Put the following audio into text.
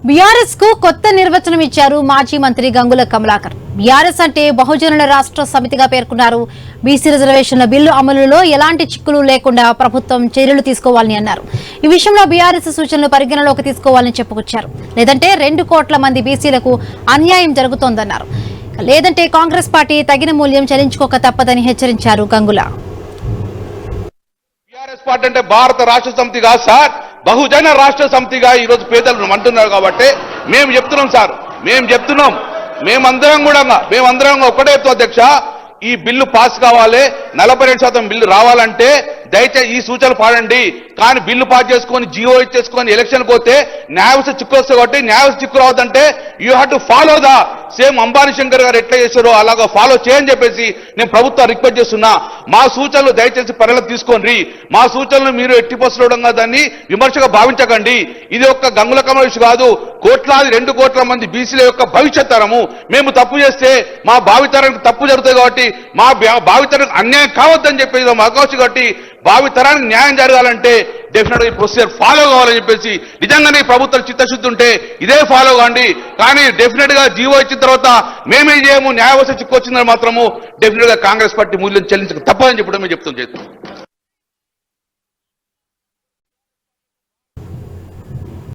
BRS కు కొత్త నిర్వచనం ఇచ్చారు మాజీ మంత్రి గంగుల కమలాకర్. బీఆర్ఎస్ అంటే బహుజనుల రాష్ట్ర సమితిగా పేర్కొన్నారు. బీసీ రిజర్వేషన్ల బిల్లు అమలులో ఎలాంటి చిక్కులు లేకుండా ప్రభుత్వం చర్యలు తీసుకోవాలని అన్నారు. ఈ విషయంలో బీఆర్ఎస్ సూచనలు పరిగణలోకి తీసుకోవాలని చెప్పుకొచ్చారు. లేదంటే 2 కోట్ల మంది బీసీలకు అన్యాయం జరుగుతోందన్నారు. లేదంటే కాంగ్రెస్ పార్టీ తగిన మూల్యం చెల్లించుకోక తప్పదని హెచ్చరించారు గంగుల. బీఆర్ఎస్ పార్టీ అంటే భారత రాష్ట్ర సమితి కాదు సార్, బహుజన రాష్ట్ర సమితిగా ఈరోజు పేదలు అంటున్నారు. కాబట్టి మేము చెప్తున్నాం సార్, మేమందరం ఒకటే అధ్యక్ష, ఈ బిల్లు పాస్ కావాలి, 42% బిల్లు రావాలంటే దయచేసి ఈ సూచనలు పాడండి. కానీ బిల్లు పాస్ చేసుకొని జీవో ఇచ్చేసుకొని ఎలక్షన్ పోతే న్యాయవ్యవస్థ చిక్కు వస్తుంది. కాబట్టి న్యాయవ్యవస్థ చిక్కు రావద్దంటే you have to follow the same Ambani Shankar గారు ఎట్లా చేశారో అలాగా ఫాలో చేయని చెప్పేసి నేను ప్రభుత్వం రిక్వెస్ట్ చేస్తున్నా. మా సూచనలు దయచేసి పరిగణలోకి తీసుకోండి. మా సూచనలు మీరు ఎట్టిపోసడంగా దాన్ని విమర్శగా భావించకండి. ఇది ఒక్క గంగుల కమల ఇష్యూ కాదు, కోట్లాది 2 కోట్ల మంది బీసీల యొక్క భవిష్యత్ తరము. మేము తప్పు చేస్తే మా భావితరానికి తప్పు జరుగుతుంది. కాబట్టి మా భావితరానికి అన్యాయం కావద్దని చెప్పేసి అవకాశం. కాబట్టి భావితరానికి న్యాయం జరగాలంటే డెఫినెట్ గా ఈ ప్రొసీజర్ ఫాలో కావాలని చెప్పేసి నిజంగానే ప్రభుత్వం చిత్తశుద్ధి ఉంటే ఇదే ఫాలో కాండి. కానీ డెఫినెట్ గా జీవో ఇచ్చిన తర్వాత మేమే చేయము, న్యాయవ్యవస్థ చిక్కొచ్చిందని మాత్రము డెఫినెట్ గా కాంగ్రెస్ పార్టీ మూల్యం చెల్లించక తప్పదని చెప్పడం మేము చెప్తాం.